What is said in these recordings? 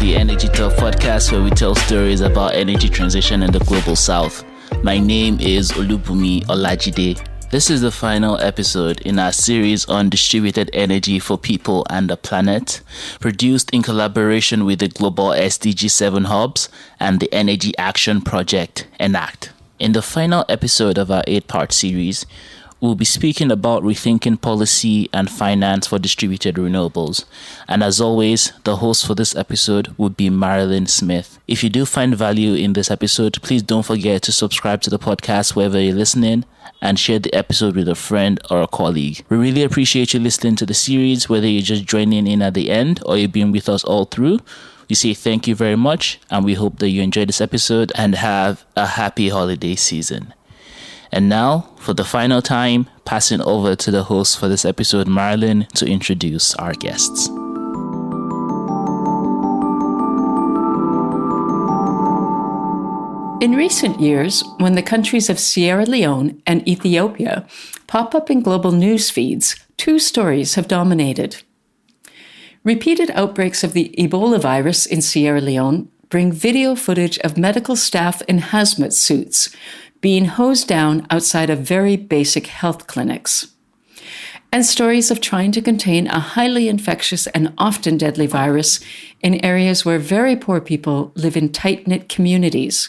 the Energy Talk podcast, where we tell stories about energy transition in the global south. My name is Olubumi Olajide. This is the final episode in our series on distributed energy for people and the planet, produced in collaboration with the global SDG 7 hubs and the Energy Action Project, ENACT. In the final episode of our 8-part series, we'll be speaking about rethinking policy and finance for distributed renewables. And as always, the host for this episode would be Marilyn Smith. If you do find value in this episode, please don't forget to subscribe to the podcast wherever you're listening and share the episode with a friend or a colleague. We really appreciate you listening to the series, whether you're just joining in at the end or you've been with us all through. We say thank you very much, and we hope that you enjoy this episode and have a happy holiday season. And now, for the final time, passing over to the host for this episode, Marilyn, to introduce our guests. In recent years, when the countries of Sierra Leone and Ethiopia pop up in global news feeds, two stories have dominated. Repeated outbreaks of the Ebola virus in Sierra Leone bring video footage of medical staff in hazmat suits being hosed down outside of very basic health clinics, and stories of trying to contain a highly infectious and often deadly virus in areas where very poor people live in tight-knit communities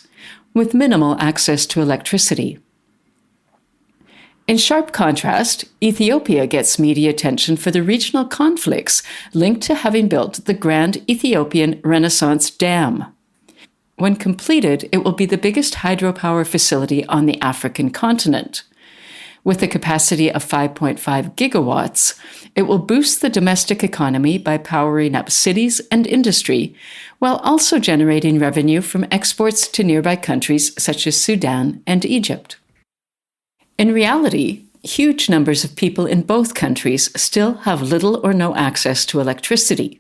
with minimal access to electricity. In sharp contrast, Ethiopia gets media attention for the regional conflicts linked to having built the Grand Ethiopian Renaissance Dam. When completed, it will be the biggest hydropower facility on the African continent. With a capacity of 5.5 gigawatts, it will boost the domestic economy by powering up cities and industry, while also generating revenue from exports to nearby countries such as Sudan and Egypt. In reality, huge numbers of people in both countries still have little or no access to electricity.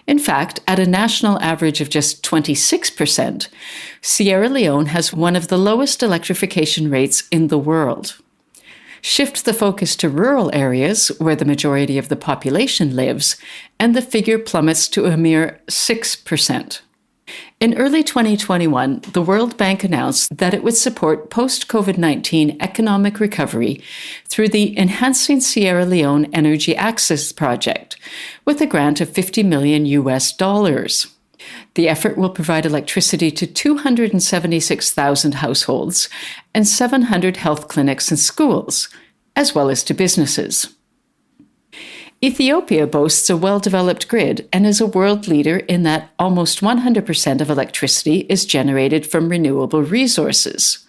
In fact, at a national average of just 26%, Sierra Leone has one of the lowest electrification rates in the world. Shift the focus to rural areas, where the majority of the population lives, and the figure plummets to a mere 6%. In early 2021, the World Bank announced that it would support post-COVID-19 economic recovery through the Enhancing Sierra Leone Energy Access Project, with a grant of $50 million. The effort will provide electricity to 276,000 households and 700 health clinics and schools, as well as to businesses. Ethiopia boasts a well-developed grid and is a world leader in that almost 100% of electricity is generated from renewable resources.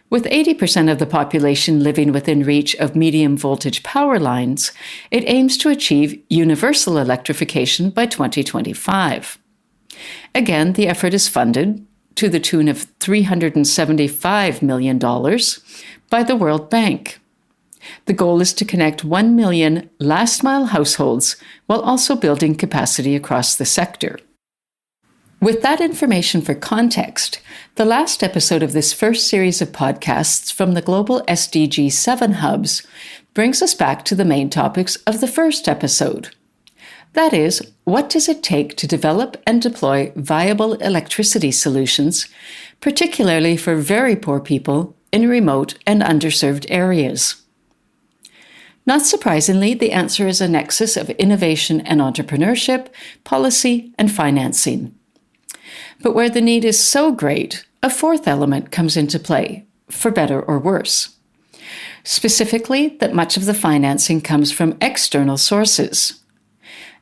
With 80% of the population living within reach of medium-voltage power lines, it aims to achieve universal electrification by 2025. Again, the effort is funded, to the tune of $375 million, by the World Bank. The goal is to connect 1 million last-mile households while also building capacity across the sector. With that information for context, the last episode of this first series of podcasts from the global SDG 7 hubs brings us back to the main topics of the first episode. That is, what does it take to develop and deploy viable electricity solutions, particularly for very poor people in remote and underserved areas? Not surprisingly, the answer is a nexus of innovation and entrepreneurship, policy, and financing. But where the need is so great, a fourth element comes into play, for better or worse. Specifically, that much of the financing comes from external sources.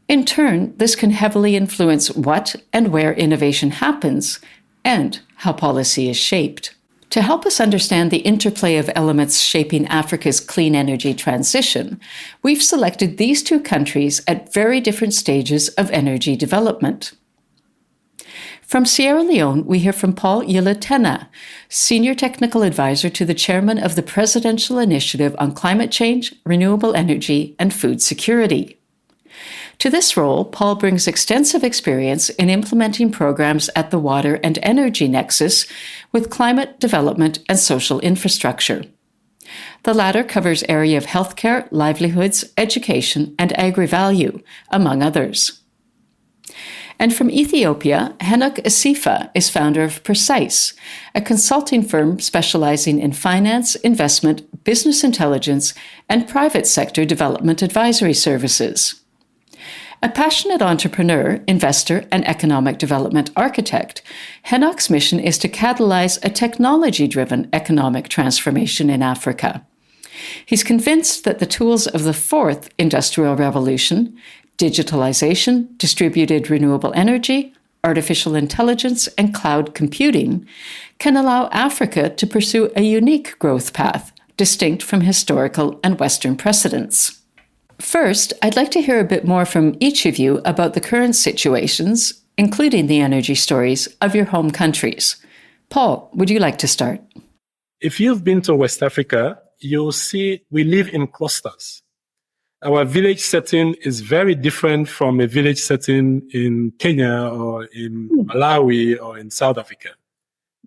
In turn, this can heavily influence what and where innovation happens and how policy is shaped. To help us understand the interplay of elements shaping Africa's clean energy transition, we've selected these two countries at very different stages of energy development. From Sierra Leone, we hear from Paul Yillia, Senior Technical Advisor to the Chairman of the Presidential Initiative on Climate Change, Renewable Energy, and Food Security. To this role, Paul brings extensive experience in implementing programs at the water and energy nexus with climate development and social infrastructure. The latter covers area of healthcare, livelihoods, education, and agri-value, among others. And from Ethiopia, Henok Assefa is founder of Precise, a consulting firm specializing in finance, investment, business intelligence, and private sector development advisory services. A passionate entrepreneur, investor, and economic development architect, Henok's mission is to catalyze a technology-driven economic transformation in Africa. He's convinced that the tools of the fourth industrial revolution, digitalization, distributed renewable energy, artificial intelligence, and cloud computing, can allow Africa to pursue a unique growth path, distinct from historical and Western precedents. First, I'd like to hear a bit more from each of you about the current situations, including the energy stories of your home countries. Paul, would you like to start? If you've been to West Africa, you'll see we live in clusters. Our village setting is very different from a village setting in Kenya or in Malawi or in South Africa.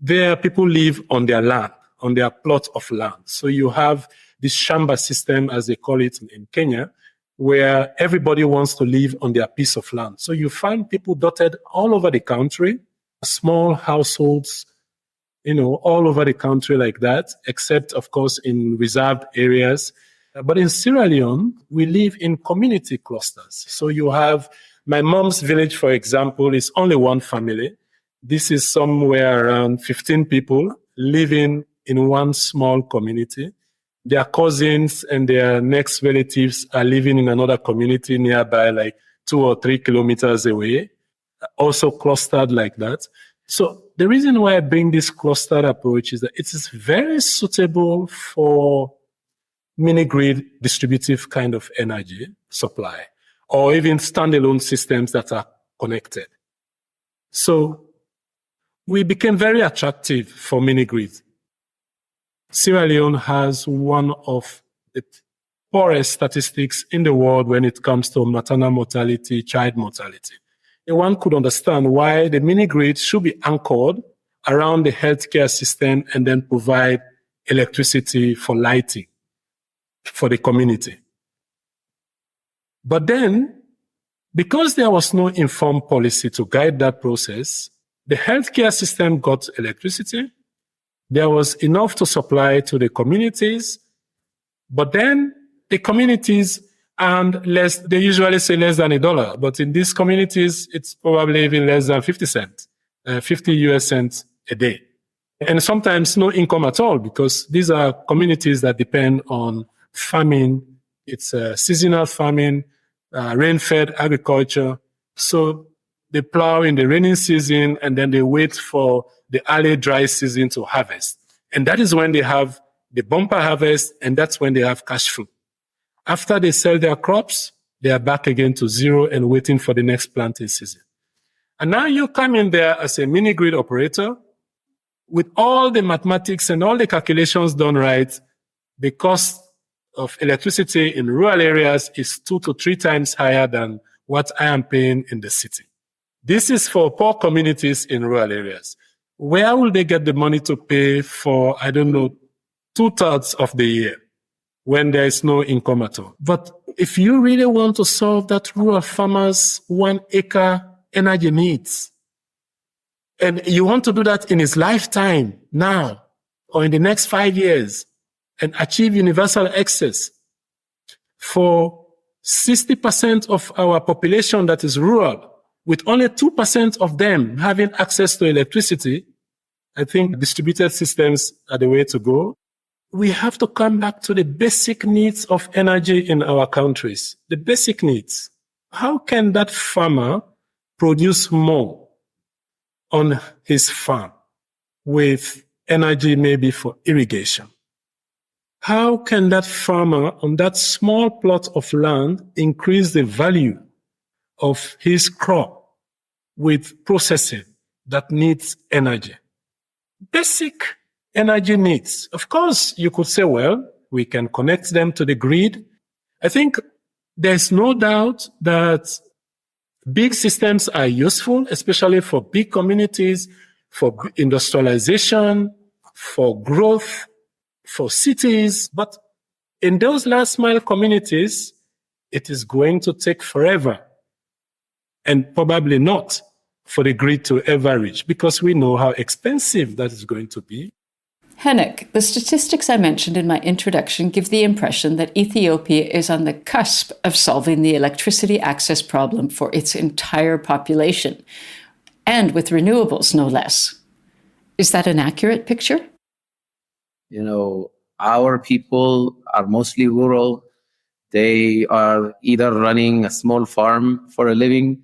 There, people live on their land, on their plot of land. So you have this shamba system, as they call it in Kenya, where everybody wants to live on their piece of land. So you find people dotted all over the country, small households, all over the country like that, except, of course, in reserved areas. But in Sierra Leone, we live in community clusters. So you have my mom's village, for example, is only one family. This is somewhere around 15 people living in one small community. Their cousins and their next relatives are living in another community nearby, like 2 or 3 kilometers away, also clustered like that. So the reason why I bring this clustered approach is that it is very suitable for mini-grid distributive kind of energy supply, or even standalone systems that are connected. So we became very attractive for mini-grids. Sierra Leone has one of the poorest statistics in the world when it comes to maternal mortality, child mortality. And one could understand why the mini-grid should be anchored around the healthcare system and then provide electricity for lighting for the community. But then, because there was no informed policy to guide that process, the healthcare system got electricity. There was enough to supply to the communities, but then the communities earned less. They usually say less than $1, but in these communities, it's probably even less than 50 cents, 50 US cents a day. And sometimes no income at all, because these are communities that depend on farming. It's seasonal farming, rain-fed agriculture. So they plow in the rainy season and then they wait for the early dry season to harvest. And that is when they have the bumper harvest, and that's when they have cash flow. After they sell their crops, they are back again to zero and waiting for the next planting season. And now you come in there as a mini-grid operator with all the mathematics and all the calculations done right. The cost of electricity in rural areas is 2 to 3 times higher than what I am paying in the city. This is for poor communities in rural areas. Where will they get the money to pay for, 2/3 of the year when there is no income at all? But if you really want to solve that rural farmer's 1 acre energy needs, and you want to do that in his lifetime now or in the next 5 years and achieve universal access for 60% of our population that is rural, with only 2% of them having access to electricity, I think distributed systems are the way to go. We have to come back to the basic needs of energy in our countries. The basic needs. How can that farmer produce more on his farm with energy maybe for irrigation? How can that farmer on that small plot of land increase the value of his crop with processing that needs energy? Basic energy needs. Of course, you could say, well, we can connect them to the grid. I think there's no doubt that big systems are useful, especially for big communities, for industrialization, for growth, for cities. But in those last mile communities, it is going to take forever and probably not for the grid to ever reach, because we know how expensive that is going to be. Henok, the statistics I mentioned in my introduction give the impression that Ethiopia is on the cusp of solving the electricity access problem for its entire population, and with renewables, no less. Is that an accurate picture? Our people are mostly rural. They are either running a small farm for a living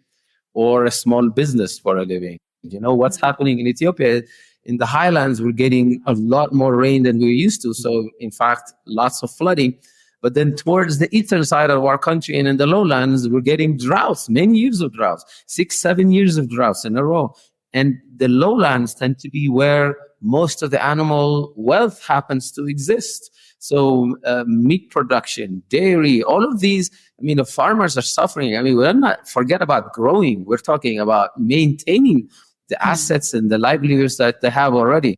or a small business for a living. What's happening in Ethiopia? In the highlands, we're getting a lot more rain than we're used to. So, in fact, lots of flooding. But then towards the eastern side of our country and in the lowlands, we're getting droughts, many years of droughts, 6-7 years of droughts in a row. And the lowlands tend to be where most of the animal wealth happens to exist. So meat production, dairy, all of these, the farmers are suffering. We're not forget about growing. We're talking about maintaining the assets and the livelihoods that they have already.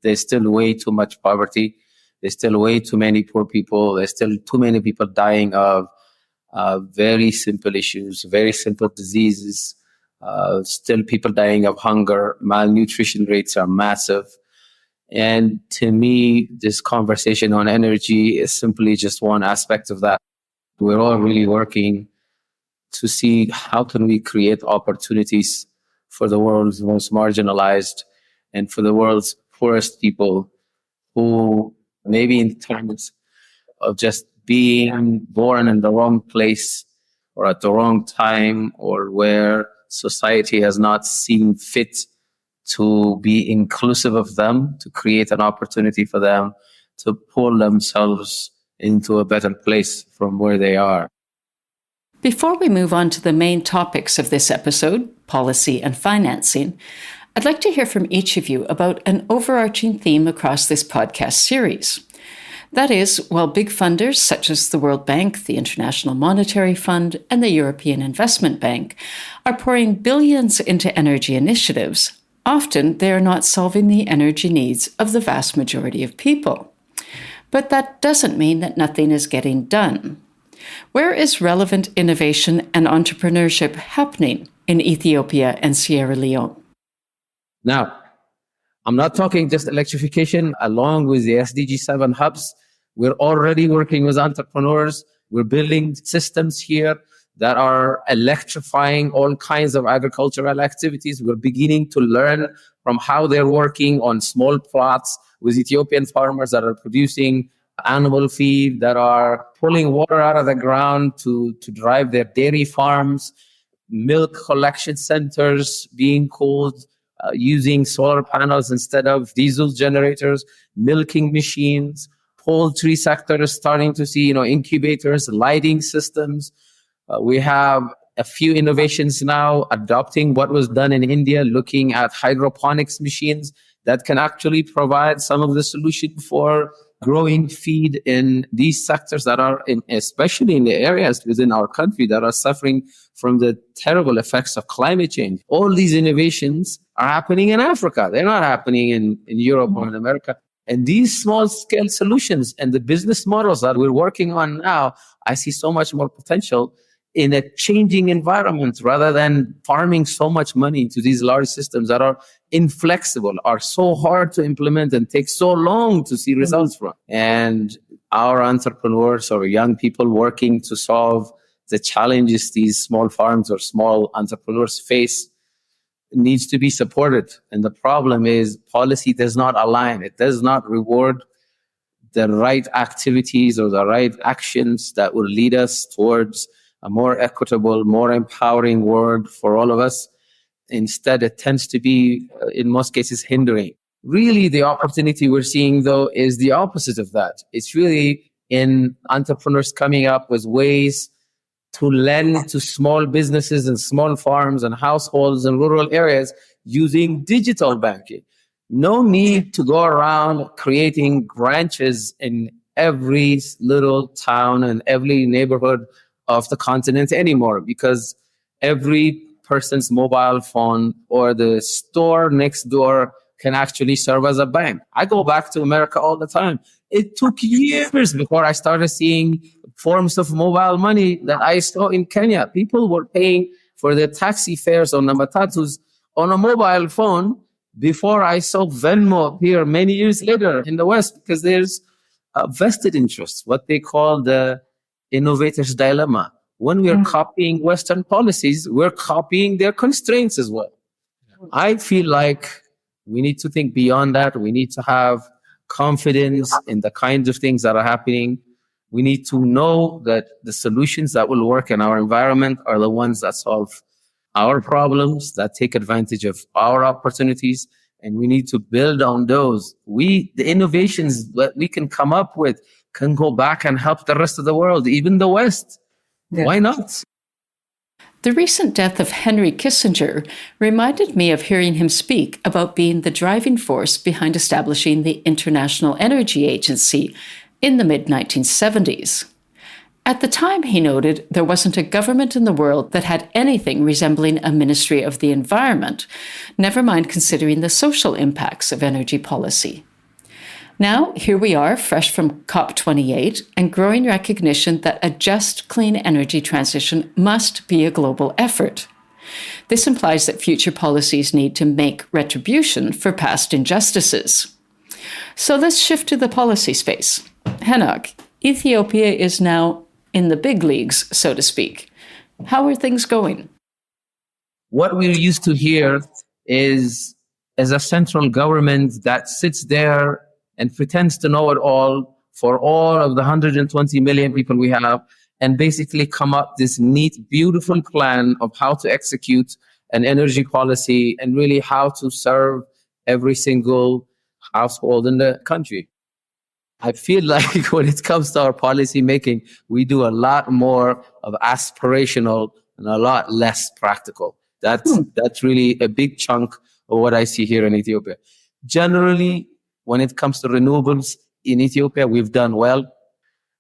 There's still way too much poverty. There's still way too many poor people. There's still too many people dying of very simple issues, very simple diseases. Still people dying of hunger. Malnutrition rates are massive. And to me, this conversation on energy is simply just one aspect of that. We're all really working to see how can we create opportunities for the world's most marginalized and for the world's poorest people who maybe in terms of just being born in the wrong place or at the wrong time, or where society has not seen fit to be inclusive of them, to create an opportunity for them to pull themselves into a better place from where they are. Before we move on to the main topics of this episode, policy and financing, I'd like to hear from each of you about an overarching theme across this podcast series. That is, while big funders such as the World Bank, the International Monetary Fund, and the European Investment Bank are pouring billions into energy initiatives, often they are not solving the energy needs of the vast majority of people. But that doesn't mean that nothing is getting done. Where is relevant innovation and entrepreneurship happening in Ethiopia and Sierra Leone? Now, I'm not talking just electrification. Along with the SDG 7 hubs, we're already working with entrepreneurs. We're building systems here that are electrifying all kinds of agricultural activities. We're beginning to learn from how they're working on small plots with Ethiopian farmers that are producing animal feed, that are pulling water out of the ground to drive their dairy farms, milk collection centers being cooled using solar panels instead of diesel generators, milking machines, poultry sector is starting to see, incubators, lighting systems. We have a few innovations now adopting what was done in India, looking at hydroponics machines that can actually provide some of the solution for growing feed in these sectors that are especially in the areas within our country that are suffering from the terrible effects of climate change. All these innovations are happening in Africa. They're not happening in Europe or in America. And these small scale solutions and the business models that we're working on now, I see so much more potential in a changing environment rather than farming so much money into these large systems that are inflexible, are so hard to implement and take so long to see results from. And our entrepreneurs or young people working to solve the challenges these small farms or small entrepreneurs face needs to be supported. And the problem is policy does not align. It does not reward the right activities or the right actions that will lead us towards a more equitable, more empowering world for all of us. Instead, it tends to be, in most cases, hindering. Really, the opportunity we're seeing, though, is the opposite of that. It's really in entrepreneurs coming up with ways to lend to small businesses and small farms and households in rural areas using digital banking. No need to go around creating branches in every little town and every neighborhood of the continent anymore, because every person's mobile phone or the store next door can actually serve as a bank. I go back to America all the time. It took years before I started seeing forms of mobile money that I saw in Kenya. People were paying for their taxi fares on the matatus on a mobile phone before I saw Venmo appear many years later in the West, because there's a vested interest, what they call the innovator's dilemma. When we're copying Western policies, we're copying their constraints as well. I feel like we need to think beyond that. We need to have confidence in the kinds of things that are happening. We need to know that the solutions that will work in our environment are the ones that solve our problems, that take advantage of our opportunities, and we need to build on those. The innovations that we can come up with can go back and help the rest of the world, even the West. Yeah. Why not? The recent death of Henry Kissinger reminded me of hearing him speak about being the driving force behind establishing the International Energy Agency in the mid-1970s. At the time, he noted, there wasn't a government in the world that had anything resembling a Ministry of the Environment, never mind considering the social impacts of energy policy. Now, here we are, fresh from COP28, and growing recognition that a just, clean energy transition must be a global effort. This implies that future policies need to make retribution for past injustices. So let's shift to the policy space. Henok, Ethiopia is now in the big leagues, so to speak. How are things going? What we're used to here is a central government that sits there and pretends to know it all for all of the 120 million people we have, and basically come up this neat, beautiful plan of how to execute an energy policy and really how to serve every single household in the country. I feel like when it comes to our policy making, we do a lot more of aspirational and a lot less practical. That's really a big chunk of what I see here in Ethiopia. Generally, when it comes to renewables in Ethiopia, we've done well.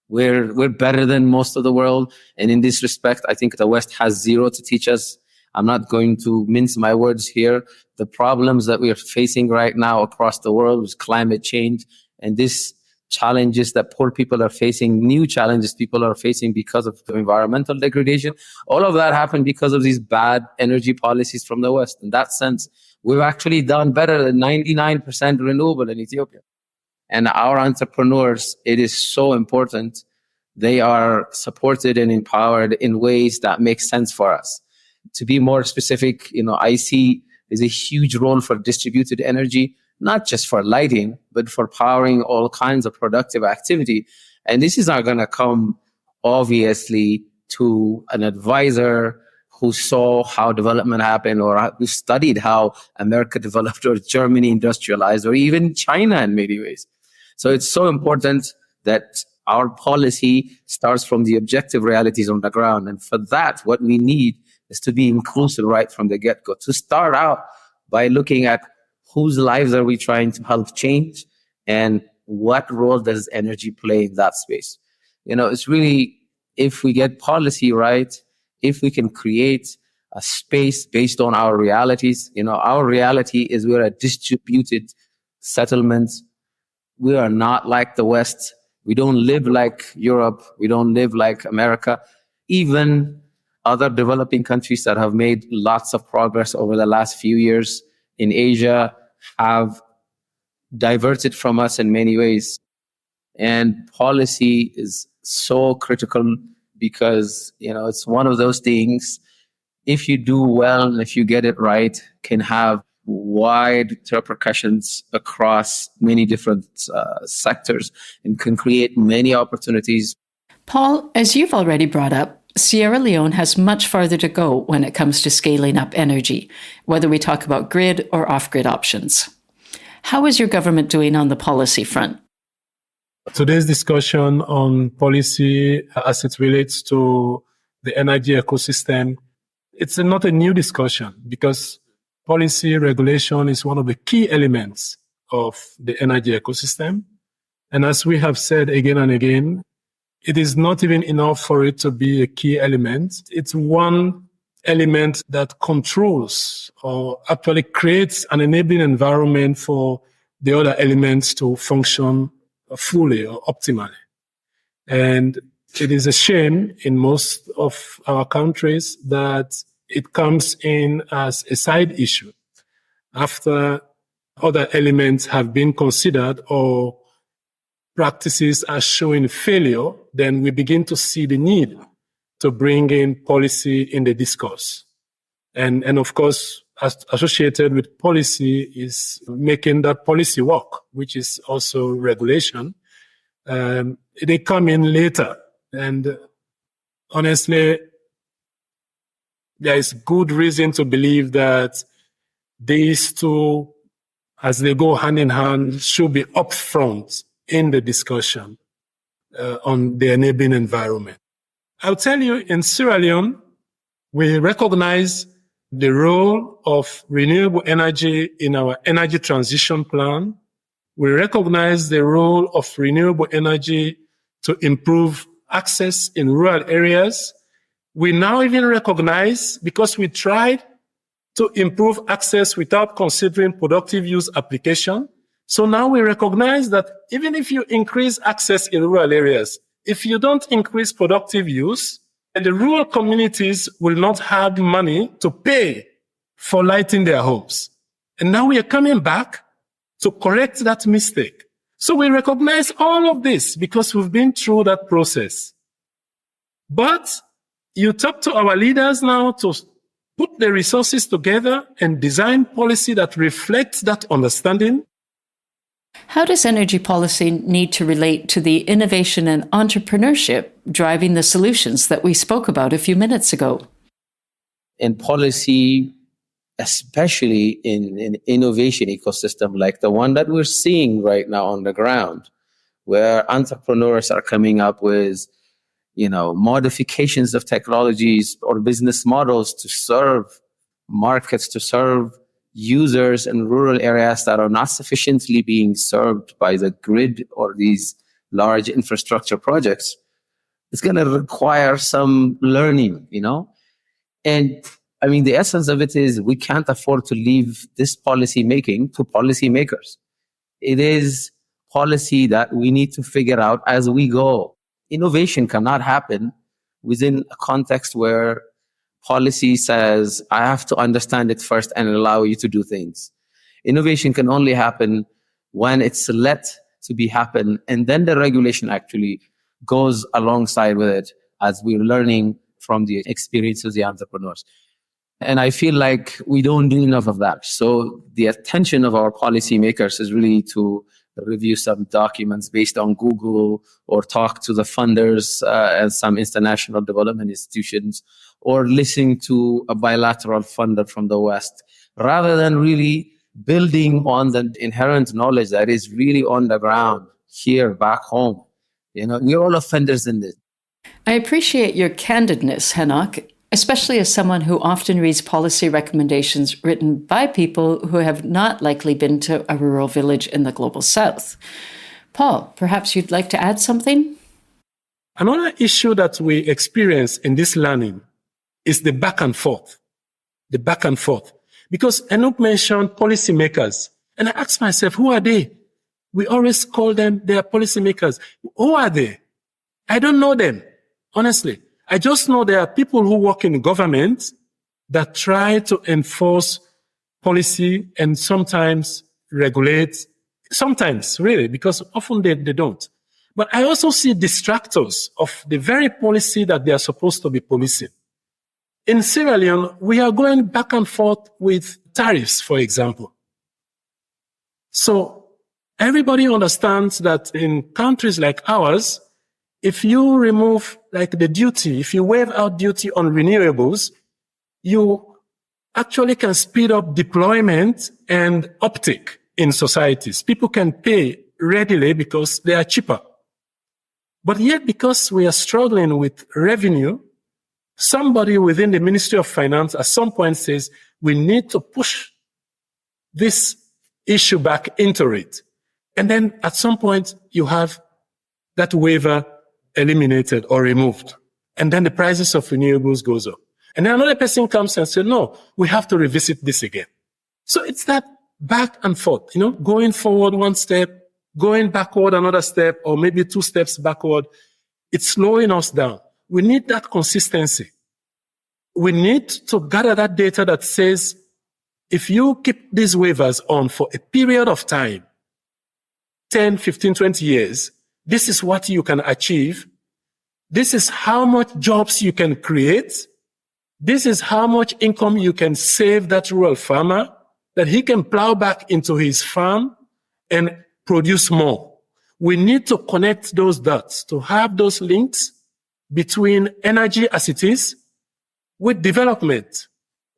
We're better than most of the world. And in this respect, I think the West has zero to teach us. I'm not going to mince my words here. The problems that we are facing right now across the world is climate change, and this challenges that poor people are facing, new challenges people are facing because of environmental degradation. All of that happened because of these bad energy policies from the West. In that sense, we've actually done better than 99% renewable in Ethiopia. And our entrepreneurs, it is so important. They are supported and empowered in ways that make sense for us. To be more specific, I see there's a huge role for distributed energy, not just for lighting, but for powering all kinds of productive activity. And this is not going to come, obviously, to an advisor who saw how development happened, or who studied how America developed, or Germany industrialized, or even China in many ways. So it's so important that our policy starts from the objective realities on the ground. And for that, what we need is to be inclusive right from the get-go, to start out by looking at whose lives are we trying to help change, and what role does energy play in that space. It's really, if we get policy right, if we can create a space based on our realities. Our reality is we're a distributed settlement. We are not like the West. We don't live like Europe. We don't live like America. Even other developing countries that have made lots of progress over the last few years in Asia have diverted from us in many ways. And policy is so critical because, it's one of those things, if you do well and if you get it right, can have wide repercussions across many different sectors and can create many opportunities. Paul, as you've already brought up, Sierra Leone has much farther to go when it comes to scaling up energy, whether we talk about grid or off-grid options. How is your government doing on the policy front? Today's discussion on policy as it relates to the energy ecosystem, it's not a new discussion because policy regulation is one of the key elements of the energy ecosystem. And as we have said again and again, it is not even enough for it to be a key element. It's one element that controls or actually creates an enabling environment for the other elements to function fully or optimally. And it is a shame in most of our countries that it comes in as a side issue after other elements have been considered or practices are showing failure. Then we begin to see the need to bring in policy in the discourse. And of course, associated with policy is making that policy work, which is also regulation. They come in later. And honestly, there is good reason to believe that these two, as they go hand in hand, should be upfront in the discussion on the enabling environment. I'll tell you, in Sierra Leone, we recognize the role of renewable energy in our energy transition plan. We recognize the role of renewable energy to improve access in rural areas. We now even recognize, because we tried to improve access without considering productive use application. So now we recognize that even if you increase access in rural areas, if you don't increase productive use, and the rural communities will not have money to pay for lighting their homes. And now we are coming back to correct that mistake. So we recognize all of this because we've been through that process. But you talk to our leaders now to put the resources together and design policy that reflects that understanding. How does energy policy need to relate to the innovation and entrepreneurship driving the solutions that we spoke about a few minutes ago? In policy, especially in an innovation ecosystem like the one that we're seeing right now on the ground, where entrepreneurs are coming up with, modifications of technologies or business models to serve markets, to serve users in rural areas that are not sufficiently being served by the grid or these large infrastructure projects. It's going to require some learning, And the essence of it is we can't afford to leave this policy making to policymakers. It is policy that we need to figure out as we go. Innovation cannot happen within a context where policy says, I have to understand it first and allow you to do things. Innovation can only happen when it's let to be happen, and then the regulation actually goes alongside with it as we're learning from the experience of the entrepreneurs. And I feel like we don't do enough of that. So the attention of our policymakers is really to review some documents based on Google or talk to the funders and some international development institutions, or listening to a bilateral funder from the West, rather than really building on the inherent knowledge that is really on the ground here back home. We're all offenders in this. I appreciate your candidness, Henok, especially as someone who often reads policy recommendations written by people who have not likely been to a rural village in the global south. Paul, perhaps you'd like to add something? Another issue that we experience in this learning is the back and forth. Because Henok mentioned policymakers, and I asked myself, who are they? We always call them, they are policymakers. Who are they? I don't know them, honestly. I just know there are people who work in government that try to enforce policy and sometimes regulate, sometimes really, because often they don't. But I also see distractors of the very policy that they are supposed to be policing. In Sierra Leone, we are going back and forth with tariffs, for example. So everybody understands that in countries like ours, if you remove the duty, if you waive out duty on renewables, you actually can speed up deployment and uptake in societies. People can pay readily because they are cheaper. But yet, because we are struggling with revenue, somebody within the Ministry of Finance at some point says, we need to push this issue back into it. And then at some point, you have that waiver eliminated or removed. And then the prices of renewables goes up. And then another person comes and says, no, we have to revisit this again. So it's that back and forth, going forward one step, going backward another step, or maybe 2 steps backward. It's slowing us down. We need that consistency. we need to gather that data that says, if you keep these waivers on for a period of time, 10, 15, 20 years, this is what you can achieve. This is how much jobs you can create. This is how much income you can save that rural farmer, that he can plow back into his farm and produce more. We need to connect those dots, to have those links between energy as it is with development,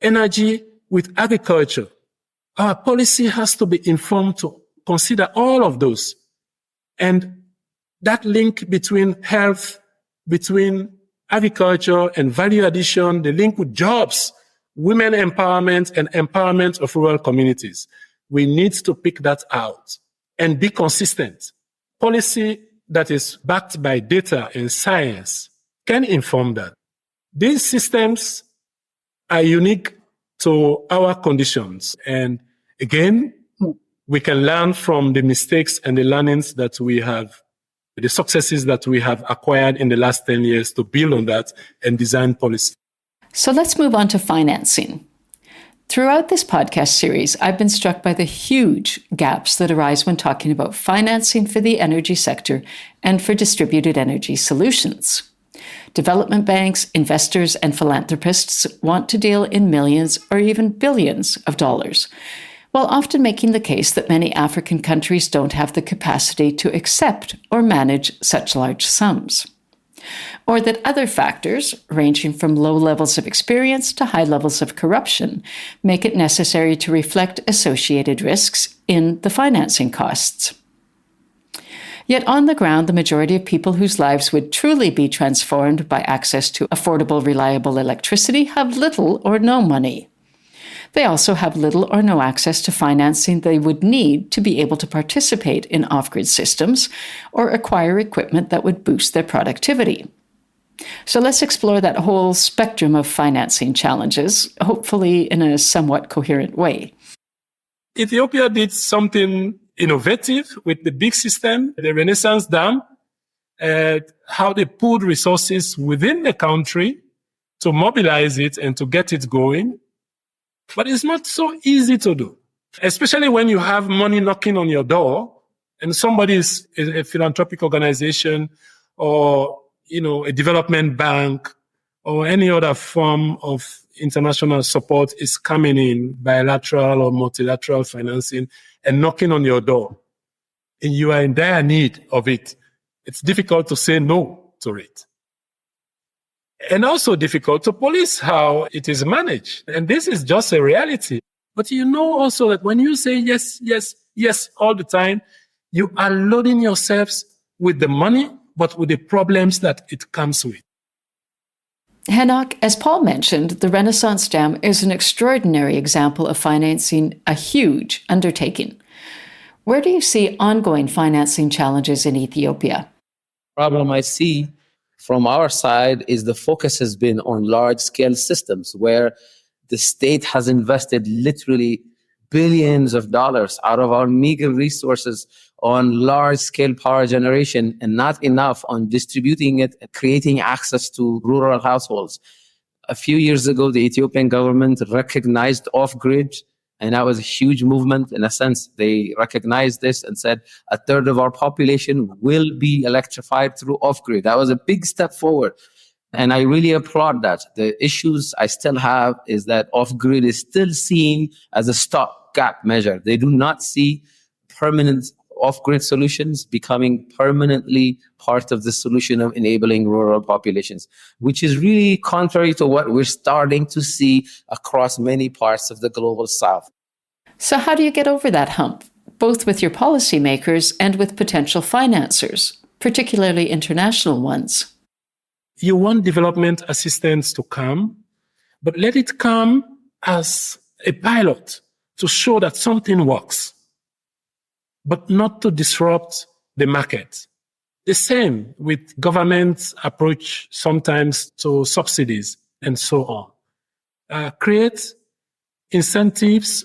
energy with agriculture. Our policy has to be informed to consider all of those. And that link between health, between agriculture and value addition, the link with jobs, women empowerment and empowerment of rural communities. We need to pick that out and be consistent. Policy that is backed by data and science can inform that. These systems are unique to our conditions. And again, we can learn from the mistakes and the learnings that we have, the successes that we have acquired in the last 10 years to build on that and design policy. So let's move on to financing. Throughout this podcast series, I've been struck by the huge gaps that arise when talking about financing for the energy sector and for distributed energy solutions. Development banks, investors, and philanthropists want to deal in millions or even billions of dollars, while often making the case that many African countries don't have the capacity to accept or manage such large sums. Or that other factors, ranging from low levels of experience to high levels of corruption, make it necessary to reflect associated risks in the financing costs. Yet on the ground, the majority of people whose lives would truly be transformed by access to affordable, reliable electricity have little or no money. They also have little or no access to financing they would need to be able to participate in off-grid systems or acquire equipment that would boost their productivity. So let's explore that whole spectrum of financing challenges, hopefully in a somewhat coherent way. Ethiopia did something innovative with the big system, the Renaissance Dam, how they pulled resources within the country to mobilize it and to get it going. But it's not so easy to do, especially when you have money knocking on your door and somebody is a philanthropic organization or, a development bank or any other form of international support is coming in, bilateral or multilateral financing, and knocking on your door. And you are in dire need of it. It's difficult to say no to it. And also difficult to police how it is managed. And this is just a reality. But you know also that when you say yes, yes, yes all the time, you are loading yourselves with the money, but with the problems that it comes with. Henok, as Paul mentioned, the Renaissance Dam is an extraordinary example of financing a huge undertaking. Where do you see ongoing financing challenges in Ethiopia? Problem I see from our side is the focus has been on large-scale systems where the state has invested literally billions of dollars out of our meager resources on large-scale power generation and not enough on distributing it and creating access to rural households. A few years ago, the Ethiopian government recognized off-grid, and that was a huge movement. In a sense, they recognized this and said a third of our population will be electrified through off-grid. That was a big step forward. And I really applaud that. The issues I still have is that off-grid is still seen as a stopgap measure. They do not see permanent off-grid solutions becoming permanently part of the solution of enabling rural populations, which is really contrary to what we're starting to see across many parts of the global south. So how do you get over that hump, both with your policymakers and with potential financiers, particularly international ones? You want development assistance to come, but let it come as a pilot to show that something works, but not to disrupt the market. The same with government's approach sometimes to subsidies and so on. Create incentives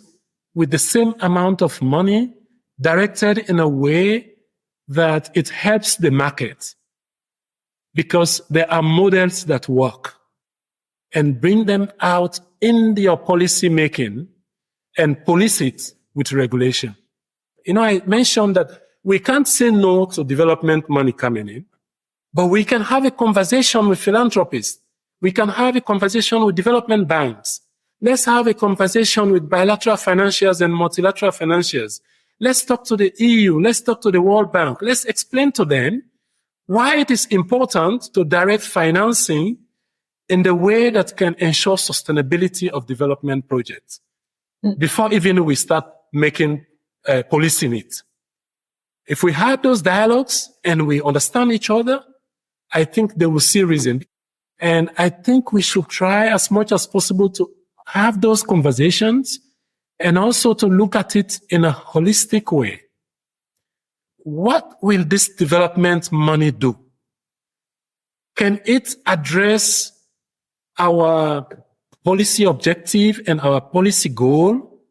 with the same amount of money directed in a way that it helps the market, because there are models that work. and bring them out in your policy making and police it with regulation. I mentioned that we can't say no to development money coming in, but we can have a conversation with philanthropists. We can have a conversation with development banks. Let's have a conversation with bilateral financiers and multilateral financiers. Let's talk to the EU. Let's talk to the World Bank. Let's explain to them why it is important to direct financing in the way that can ensure sustainability of development projects before even we start making policing it. If we have those dialogues and we understand each other, I think they will see reason. And I think we should try as much as possible to have those conversations and also to look at it in a holistic way. What will this development money do? Can it address our policy objective and our policy goal?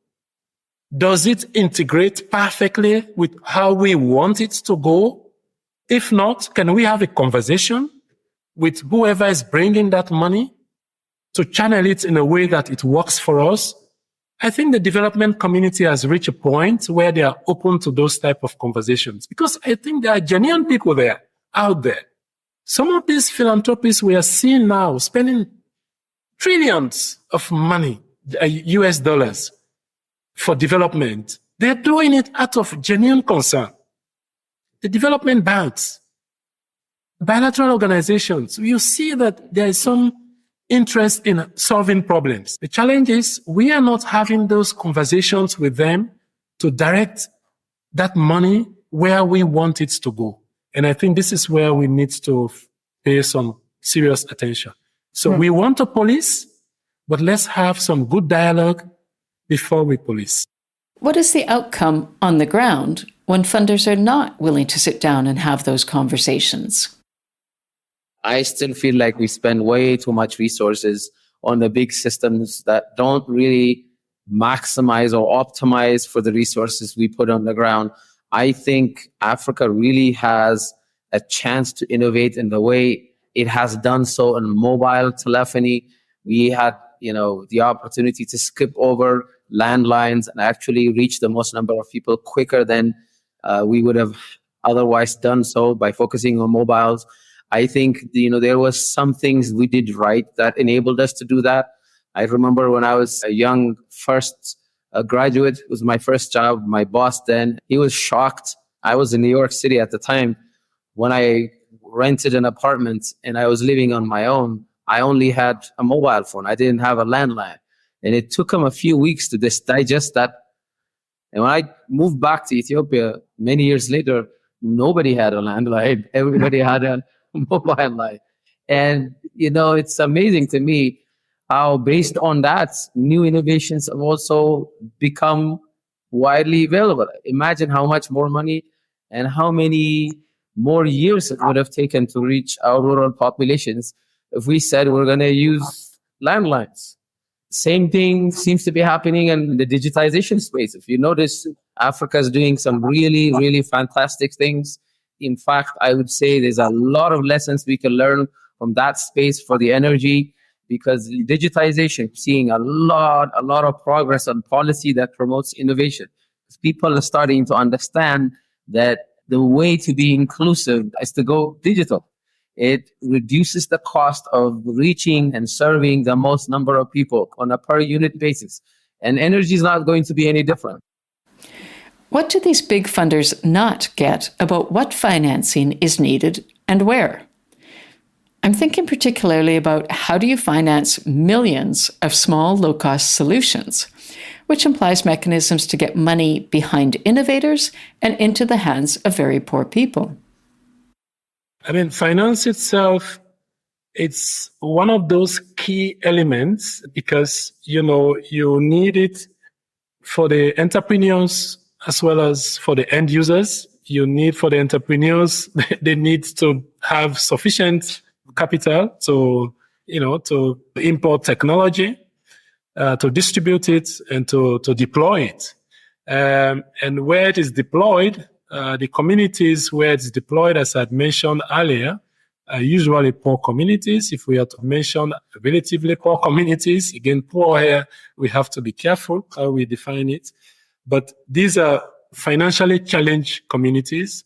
Does it integrate perfectly with how we want it to go? If not, can we have a conversation with whoever is bringing that money to channel it in a way that it works for us? I think the development community has reached a point where they are open to those type of conversations, because I think there are genuine people out there. Some of these philanthropists we are seeing now spending trillions of money, US dollars, for development. They're doing it out of genuine concern. The development banks, bilateral organizations, you see that there is some interest in solving problems. The challenge is we are not having those conversations with them to direct that money where we want it to go. And I think this is where we need to pay some serious attention. So we want to police, but let's have some good dialogue before we police. What is the outcome on the ground when funders are not willing to sit down and have those conversations? I still feel like we spend way too much resources on the big systems that don't really maximize or optimize for the resources we put on the ground. I think Africa really has a chance to innovate in the way it has done so in mobile telephony. We had, the opportunity to skip over landlines and actually reach the most number of people quicker than we would have otherwise done so by focusing on mobiles. I think, there was some things we did right that enabled us to do that. I remember when I was a young first graduate, it was my first job, my boss then, he was shocked. I was in New York City at the time. When I rented an apartment and I was living on my own, I only had a mobile phone. I didn't have a landline. And it took him a few weeks to digest that. And when I moved back to Ethiopia many years later, nobody had a landline. Everybody had a mobile line. And, it's amazing to me how based on that, new innovations have also become widely available. Imagine how much more money and how many more years it would have taken to reach our rural populations if we said we're going to use landlines. Same thing seems to be happening in the digitization space. If you notice, Africa is doing some really, really fantastic things. In fact, I would say there's a lot of lessons we can learn from that space for the energy, because digitization, seeing a lot of progress on policy that promotes innovation. People are starting to understand that the way to be inclusive is to go digital. It reduces the cost of reaching and serving the most number of people on a per unit basis. And energy is not going to be any different. What do these big funders not get about what financing is needed and where? I'm thinking particularly about how do you finance millions of small, low-cost solutions, which implies mechanisms to get money behind innovators and into the hands of very poor people. Finance itself, it's one of those key elements because, you need it for the entrepreneurs as well as for the end users. You need for the entrepreneurs, they need to have sufficient capital to import technology, to distribute it and to deploy it. And where it is deployed, the communities where it's deployed, as I had mentioned earlier, usually poor communities. If we are to mention relatively poor communities, again, poor here, we have to be careful how we define it. But these are financially challenged communities.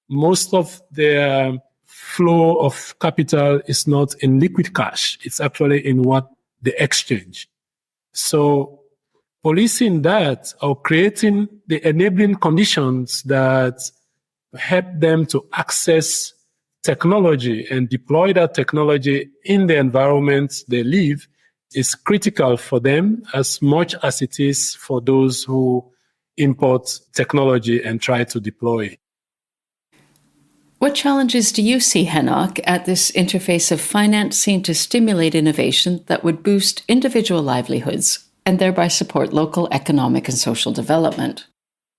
Most of their flow of capital is not in liquid cash. It's actually in what they exchange. So policing that or creating the enabling conditions that help them to access technology and deploy that technology in the environment they live is critical for them as much as it is for those who import technology and try to deploy it. What challenges do you see, Henok, at this interface of financing to stimulate innovation that would boost individual livelihoods and thereby support local economic and social development?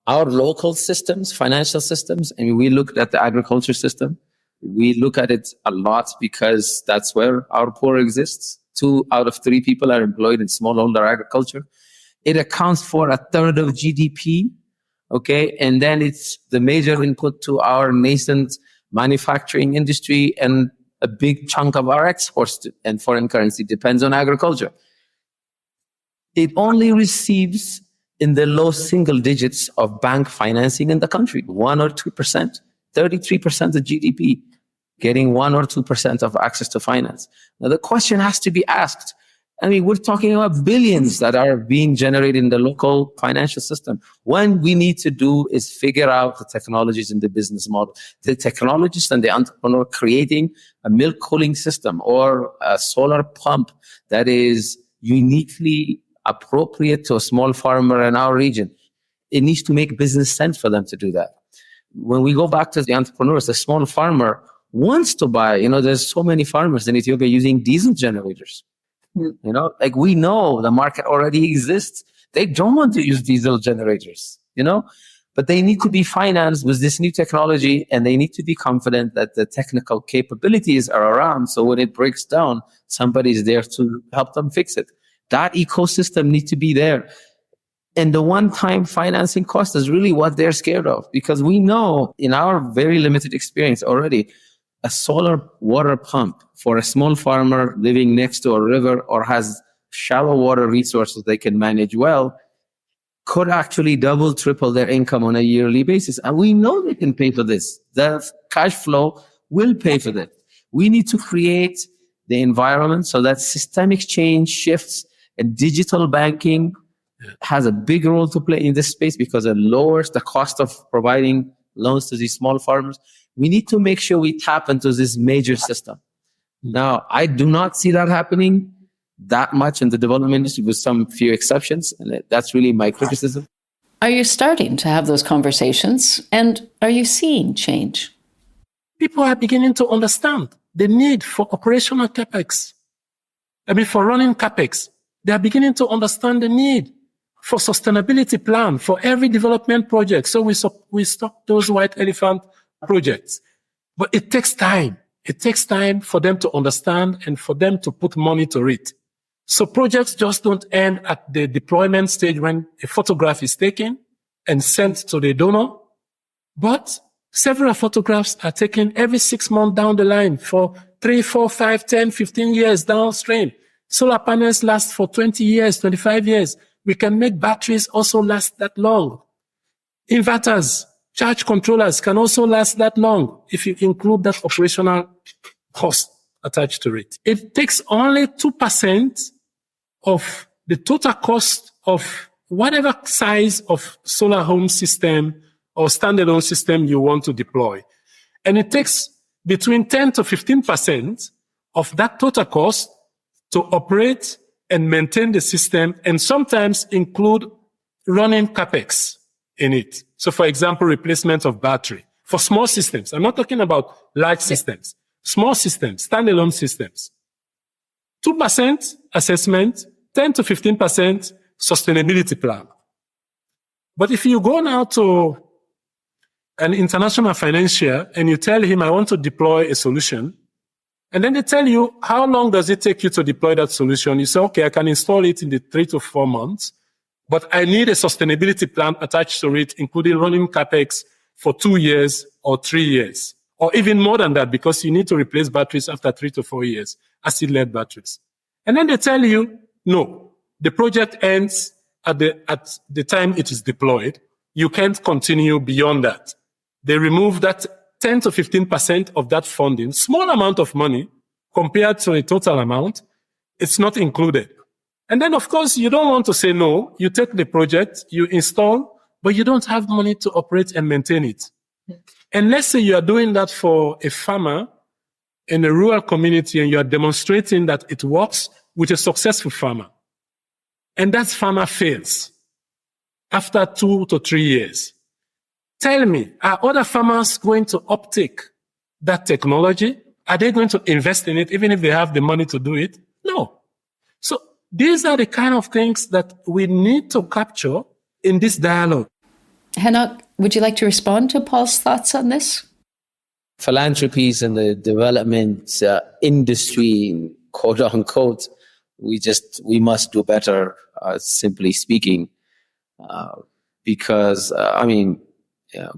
Our local systems, financial systems, and we looked at the agriculture system. We look at it a lot because that's where our poor exists. 2 out of 3 people are employed in smallholder agriculture. It accounts for 1/3 of GDP. Okay. And then it's the major input to our nascent manufacturing industry, and a big chunk of our exports and foreign currency depends on agriculture. It only receives in the low single digits of bank financing in the country, 1 or 2%, 33% of GDP, getting 1 or 2% of access to finance. Now the question has to be asked. I mean, we're talking about billions that are being generated in the local financial system. What we need to do is figure out the technologies in the business model. The technologist and the entrepreneur creating a milk cooling system or a solar pump that is uniquely appropriate to a small farmer in our region. It needs to make business sense for them to do that. When we go back to the entrepreneurs, the small farmer wants to buy, there's so many farmers in Ethiopia using diesel generators. Like we know the market already exists. They don't want to use diesel generators, but they need to be financed with this new technology, and they need to be confident that the technical capabilities are around. So when it breaks down, somebody's there to help them fix it. That ecosystem needs to be there. And the one-time financing cost is really what they're scared of, because we know in our very limited experience already, a solar water pump for a small farmer living next to a river or has shallow water resources they can manage well could actually double, triple their income on a yearly basis. And we know they can pay for this. The cash flow will pay for that. We need to create the environment so that systemic change shifts, and digital banking has a big role to play in this space because it lowers the cost of providing loans to these small farmers. We need to make sure we tap into this major system. Now, I do not see that happening that much in the development industry, with some few exceptions. And that's really my criticism. Are you starting to have those conversations? And are you seeing change? People are beginning to understand the need for operational capex. For running capex. They are beginning to understand the need for sustainability plan for every development project. So we stop those white elephant projects. But it takes time. It takes time for them to understand and for them to put money to it. So projects just don't end at the deployment stage when a photograph is taken and sent to the donor. But several photographs are taken every 6 months down the line for 3, 4, 5, 10, 15 years downstream. Solar panels last for 20 years, 25 years. We can make batteries also last that long. Inverters, charge controllers can also last that long if you include that operational cost attached to it. It takes only 2% of the total cost of whatever size of solar home system or standalone system you want to deploy. And it takes between 10 to 15% of that total cost to operate and maintain the system, and sometimes include running capex in it. So for example, replacement of battery for small systems. I'm not talking about large systems, small systems, standalone systems. 2% assessment, 10 to 15% sustainability plan. But if you go now to an international financier and you tell him, I want to deploy a solution, and then they tell you, how long does it take you to deploy that solution? You say, okay, I can install it in the 3 to 4 months, but I need a sustainability plan attached to it, including running capex for 2 years or 3 years or even more than that, because you need to replace batteries after 3 to 4 years, acid-lead batteries. And then they tell you, no, the project ends at the time it is deployed. You can't continue beyond that. They remove that 10 to 15% of that funding, small amount of money compared to a total amount. It's not included. And then, of course, you don't want to say no. You take the project, you install, but you don't have money to operate and maintain it. And let's say you are doing that for a farmer in a rural community and you are demonstrating that it works with a successful farmer. And that farmer fails after 2 to 3 years. Tell me, are other farmers going to uptake that technology? Are they going to invest in it even if they have the money to do it? No. So these are the kind of things that we need to capture in this dialogue. Henok, would you like to respond to Paul's thoughts on this? Philanthropies in the development industry, quote unquote, we must do better, simply speaking, because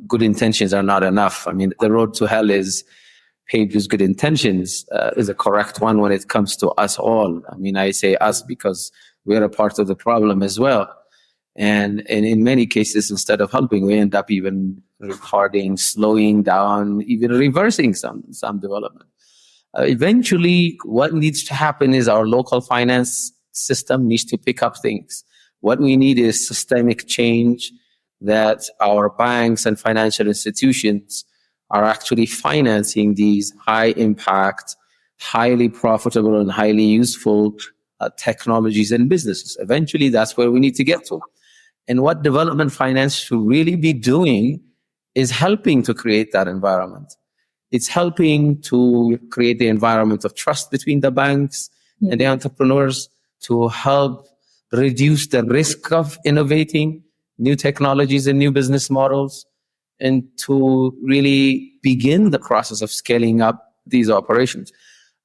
good intentions are not enough. I mean, the road to hell is paved with good intentions is a correct one when it comes to us all. I mean, I say us because we're a part of the problem as well. And in many cases, instead of helping, we end up even retarding, slowing down, even reversing some development. Eventually, what needs to happen is our local finance system needs to pick up things. What we need is systemic change, that our banks and financial institutions are actually financing these high impact, highly profitable and highly useful technologies and businesses. Eventually, that's where we need to get to. And what development finance should really be doing is helping to create that environment. It's helping to create the environment of trust between the banks and the entrepreneurs, to help reduce the risk of innovating new technologies and new business models, and to really begin the process of scaling up these operations.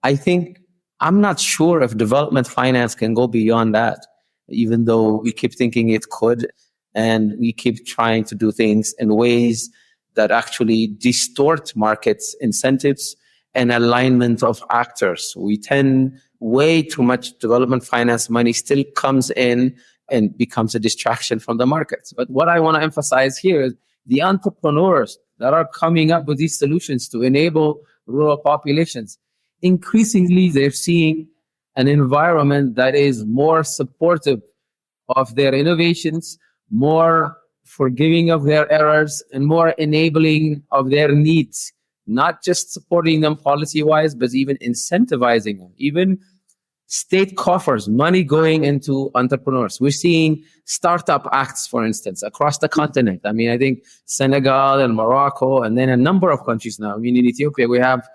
I'm not sure if development finance can go beyond that, even though we keep thinking it could, and we keep trying to do things in ways that actually distort markets, incentives, and alignment of actors. We tend way too much development finance money still comes in and becomes a distraction from the markets. But what I want to emphasize here is the entrepreneurs that are coming up with these solutions to enable rural populations. Increasingly, they're seeing an environment that is more supportive of their innovations, more forgiving of their errors, and more enabling of their needs, not just supporting them policy-wise, but even incentivizing them, even state coffers, money going into entrepreneurs. We're seeing startup acts, for instance, across the continent. I mean, I think Senegal and Morocco, and then a number of countries now. I mean, in Ethiopia, we have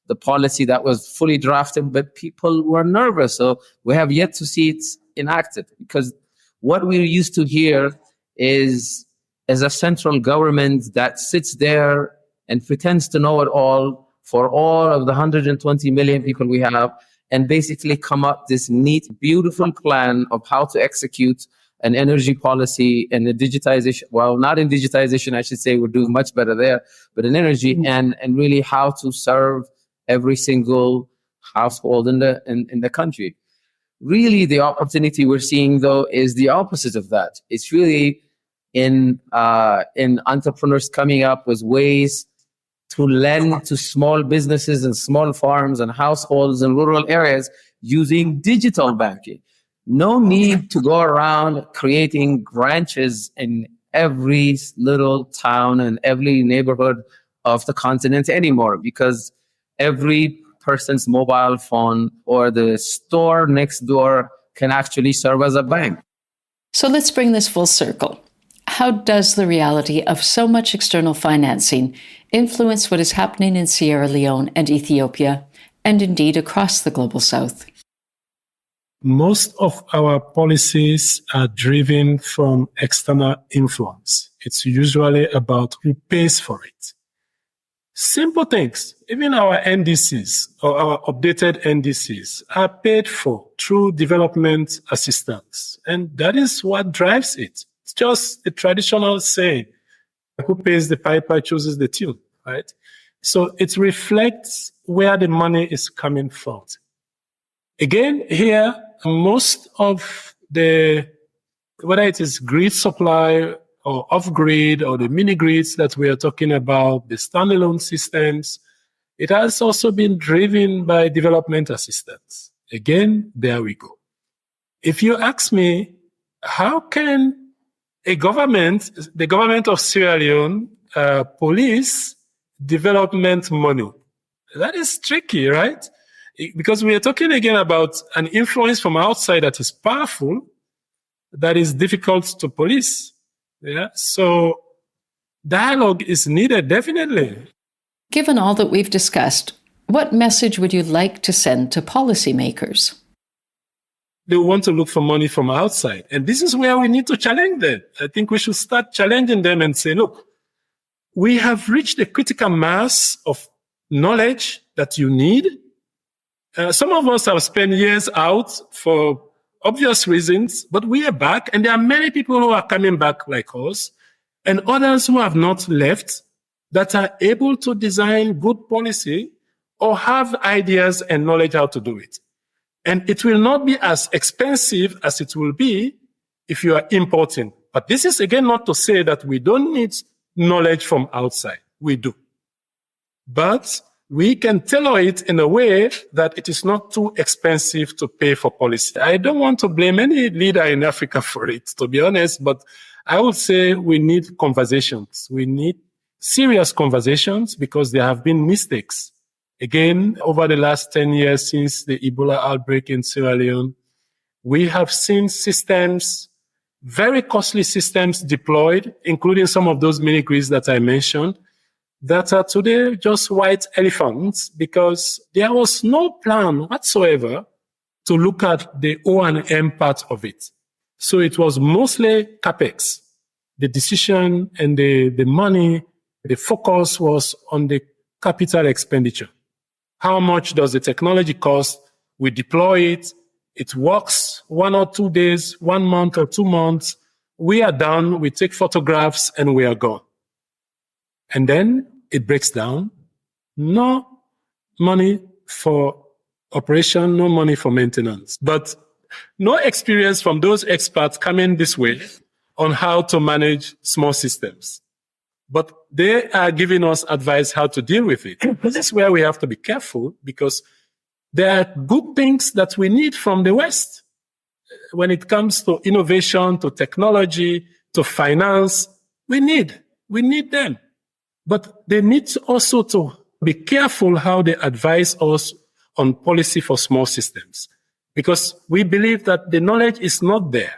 the policy that was fully drafted, but people were nervous. So we have yet to see it enacted, because what we're used to here is as a central government that sits there and pretends to know it all for all of the 120 million people we have, and basically come up this neat, beautiful plan of how to execute an energy policy and a digitization. Well, not in digitization, I should say, we're doing much better there, but in energy, and really how to serve every single household in the country. Really, the opportunity we're seeing, though, is the opposite of that. It's really in entrepreneurs coming up with ways to lend to small businesses and small farms and households in rural areas using digital banking. No need to go around creating branches in every little town and every neighborhood of the continent anymore, because every person's mobile phone or the store next door can actually serve as a bank. So let's bring this full circle. How does the reality of so much external financing influence what is happening in Sierra Leone and Ethiopia, and indeed across the Global South? Most of our policies are driven from external influence. It's usually about who pays for it. Simple things. Even our NDCs or our updated NDCs are paid for through development assistance. And that is what drives it. It's just a traditional saying. Who pays the piper chooses the tune, right? So it reflects where the money is coming from. Again, here, most of the, whether it is grid supply or off-grid or the mini-grids that we are talking about, the standalone systems, it has also been driven by development assistance. Again, there we go. If you ask me, how can the government of Sierra Leone, police development money? That is tricky, right? Because we are talking again about an influence from outside that is powerful, that is difficult to police. Yeah. So dialogue is needed, definitely. Given all that we've discussed, what message would you like to send to policymakers? They want to look for money from outside. And this is where we need to challenge them. I think we should start challenging them and say, look, we have reached a critical mass of knowledge that you need. Some of us have spent years out for obvious reasons, but we are back, and there are many people who are coming back like us, and others who have not left that are able to design good policy or have ideas and knowledge how to do it. And it will not be as expensive as it will be if you are importing. But this is again not to say that we don't need knowledge from outside. We do. But we can tailor it in a way that it is not too expensive to pay for policy. I don't want to blame any leader in Africa for it, to be honest, but I would say we need conversations. We need serious conversations because there have been mistakes. Again, over the last 10 years since the Ebola outbreak in Sierra Leone, we have seen systems, very costly systems deployed, including some of those mini-grids that I mentioned, that are today just white elephants because there was no plan whatsoever to look at the O&M part of it. So it was mostly CapEx. The decision and the money, the focus was on the capital expenditure. How much does the technology cost? We deploy it. It works 1 or 2 days, 1 month or 2 months. We are done. We take photographs and we are gone. And then it breaks down. No money for operation, no money for maintenance, but no experience from those experts coming this way on how to manage small systems. But they are giving us advice how to deal with it. This is where we have to be careful because there are good things that we need from the West. When it comes to innovation, to technology, to finance, we need them. But they need also to be careful how they advise us on policy for small systems. Because we believe that the knowledge is not there.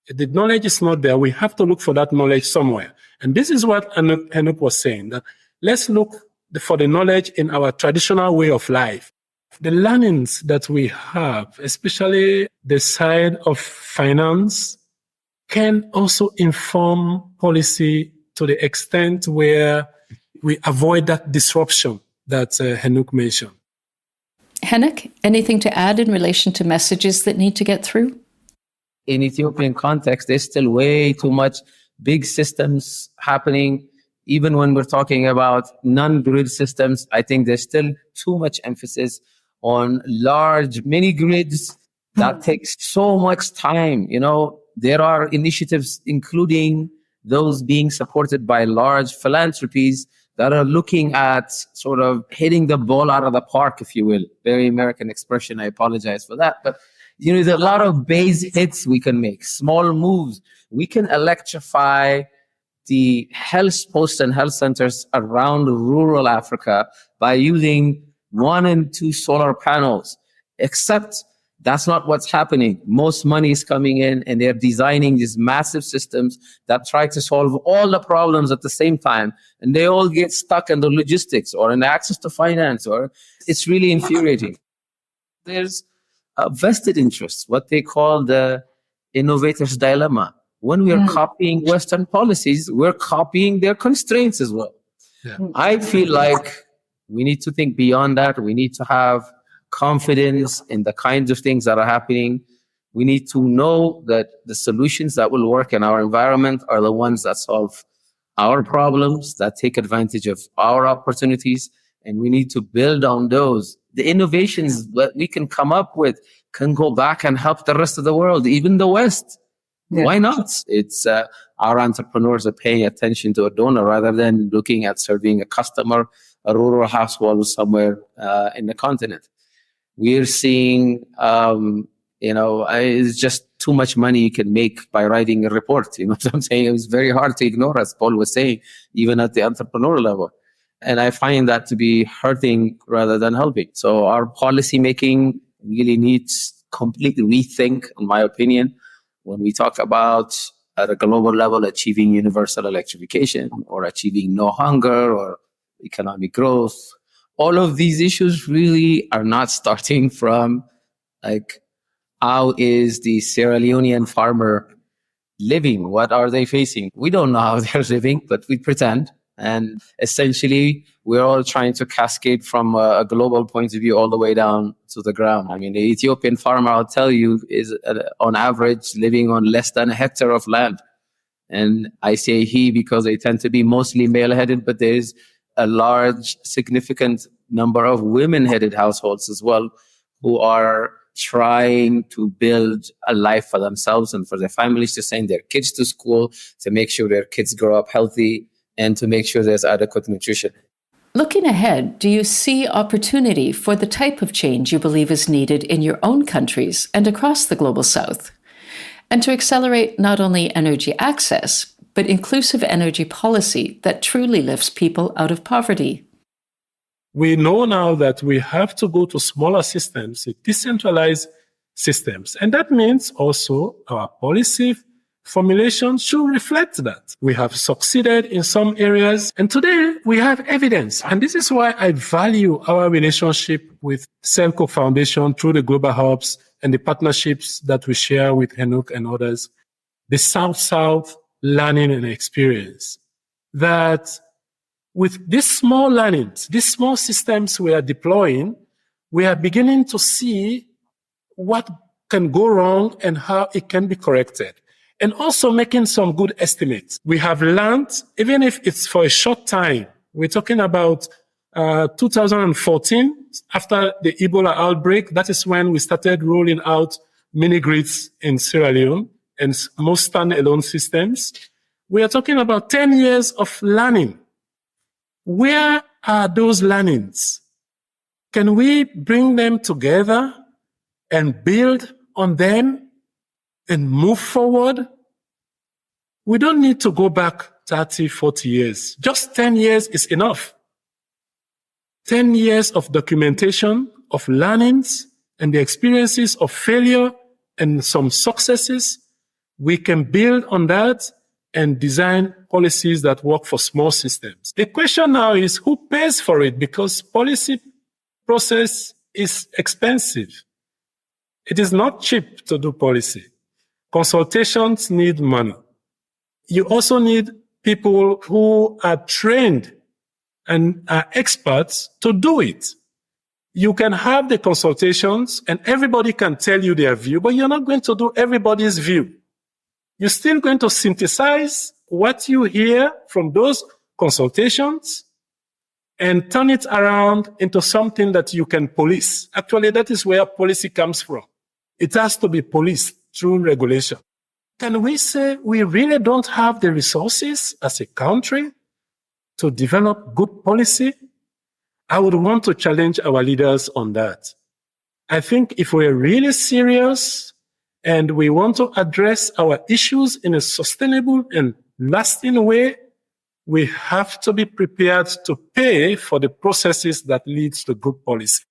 The knowledge is not there. We have to look for that knowledge somewhere. And this is what Henok was saying, that let's look for the knowledge in our traditional way of life. The learnings that we have, especially the side of finance, can also inform policy to the extent where we avoid that disruption that Henok mentioned. Henok, anything to add in relation to messages that need to get through? In Ethiopian context, there's still way too much big systems happening. Even when we're talking about non-grid systems, I think there's still too much emphasis on large mini grids that takes so much time. You know, there are initiatives, including those being supported by large philanthropies that are looking at sort of hitting the ball out of the park, if you will. Very American expression. I apologize for that. But, you know, there's a lot of base hits we can make, small moves. We can electrify the health posts and health centers around rural Africa by using 1 and 2 solar panels, except that's not what's happening. Most money is coming in and they're designing these massive systems that try to solve all the problems at the same time. And they all get stuck in the logistics or in the access to finance, or it's really infuriating. There's a vested interest, what they call the innovator's dilemma. When we are copying Western policies, we're copying their constraints as well. Yeah. I feel like we need to think beyond that. We need to have confidence in the kinds of things that are happening. We need to know that the solutions that will work in our environment are the ones that solve our problems, that take advantage of our opportunities, and we need to build on those. The innovations that we can come up with can go back and help the rest of the world, even the West. Yeah. Why not? It's our entrepreneurs are paying attention to a donor rather than looking at serving a customer, a rural household somewhere in the continent. We're seeing, it's just too much money you can make by writing a report. You know what I'm saying? It was very hard to ignore, as Paul was saying, even at the entrepreneur level. And I find that to be hurting rather than helping. So our policy making really needs complete rethink, in my opinion, when we talk about at a global level achieving universal electrification or achieving no hunger or economic growth. All of these issues really are not starting from how is the Sierra Leonean farmer living? What are they facing? We don't know how they're living, but we pretend. And essentially, we're all trying to cascade from a global point of view all the way down to the ground. I mean, the Ethiopian farmer, I'll tell you, is on average living on less than a hectare of land. And I say he because they tend to be mostly male-headed, but there's a large, significant number of women-headed households as well who are trying to build a life for themselves and for their families, to send their kids to school, to make sure their kids grow up healthy, and to make sure there's adequate nutrition. Looking ahead, do you see opportunity for the type of change you believe is needed in your own countries and across the Global South? And to accelerate not only energy access, but inclusive energy policy that truly lifts people out of poverty? We know now that we have to go to smaller systems, decentralized systems. And that means also our policy formulation should reflect that. We have succeeded in some areas, and today we have evidence. And this is why I value our relationship with Selco Foundation through the Global Hubs and the partnerships that we share with Henok and others. The South-South learning and experience. That with these small learnings, these small systems we are deploying, we are beginning to see what can go wrong and how it can be corrected. And also making some good estimates. We have learned, even if it's for a short time, we're talking about 2014, after the Ebola outbreak. That is when we started rolling out mini-grids in Sierra Leone and most standalone systems. We are talking about 10 years of learning. Where are those learnings? Can we bring them together and build on them and move forward? We don't need to go back 30, 40 years. Just 10 years is enough. 10 years of documentation, of learnings, and the experiences of failure and some successes. We can build on that and design policies that work for small systems. The question now is who pays for it? Because policy process is expensive. It is not cheap to do policy. Consultations need money. You also need people who are trained and are experts to do it. You can have the consultations and everybody can tell you their view, but you're not going to do everybody's view. You're still going to synthesize what you hear from those consultations and turn it around into something that you can police. Actually, that is where policy comes from. It has to be policed through regulation. Can we say we really don't have the resources as a country to develop good policy? I would want to challenge our leaders on that. I think if we're really serious and we want to address our issues in a sustainable and lasting way, we have to be prepared to pay for the processes that leads to good policy.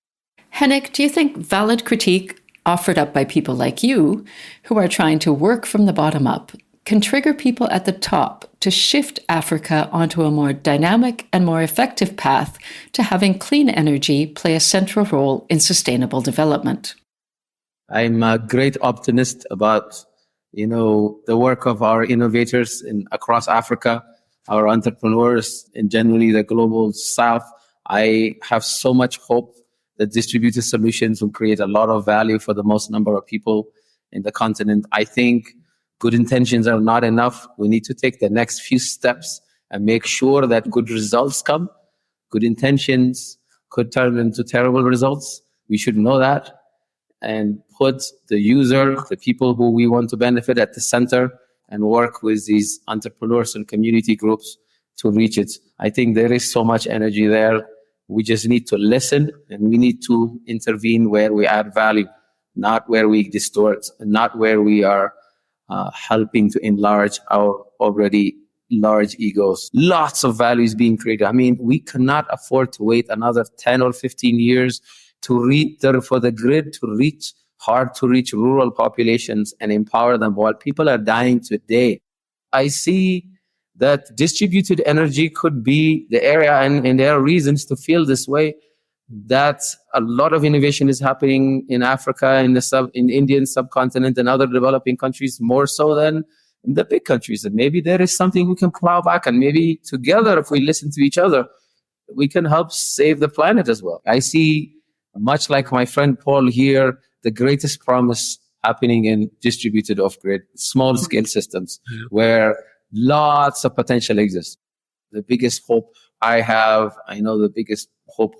Henok, do you think valid critique offered up by people like you, who are trying to work from the bottom up, can trigger people at the top to shift Africa onto a more dynamic and more effective path to having clean energy play a central role in sustainable development? I'm a great optimist about, the work of our innovators across Africa, our entrepreneurs, and generally the global South. I have so much hope that distributed solutions will create a lot of value for the most number of people in the continent. I think good intentions are not enough. We need to take the next few steps and make sure that good results come. Good intentions could turn into terrible results. We should know that and put the user, the people who we want to benefit at the center, and work with these entrepreneurs and community groups to reach it. I think there is so much energy there. We just need to listen, and we need to intervene where we add value, not where we distort, not where we are helping to enlarge our already large egos. Lots of value is being created. I mean, we cannot afford to wait another 10 or 15 years for the grid to reach hard to reach rural populations and empower them while people are dying today. I see that distributed energy could be the area, and there are reasons to feel this way, that a lot of innovation is happening in Africa, in the Indian subcontinent and other developing countries, more so than in the big countries. And maybe there is something we can plow back, and maybe together, if we listen to each other, we can help save the planet as well. I see, much like my friend Paul here, the greatest promise happening in distributed off-grid, small-scale systems, where lots of potential exists. The biggest hope I have, I know the biggest hope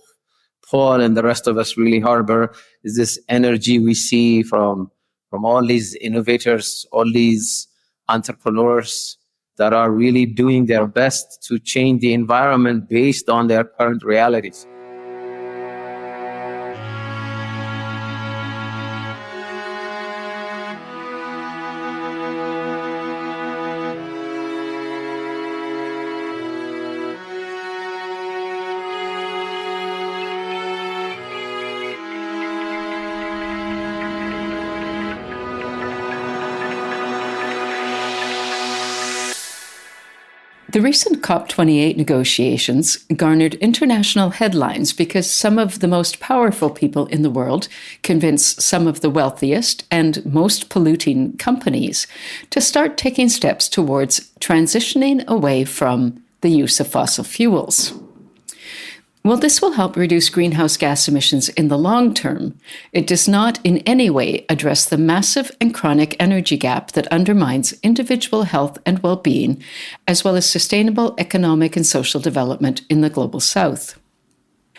Paul and the rest of us really harbor, is this energy we see from all these innovators, all these entrepreneurs that are really doing their best to change the environment based on their current realities. The recent COP28 negotiations garnered international headlines because some of the most powerful people in the world convinced some of the wealthiest and most polluting companies to start taking steps towards transitioning away from the use of fossil fuels. While this will help reduce greenhouse gas emissions in the long term, it does not in any way address the massive and chronic energy gap that undermines individual health and well-being, as well as sustainable economic and social development in the Global South.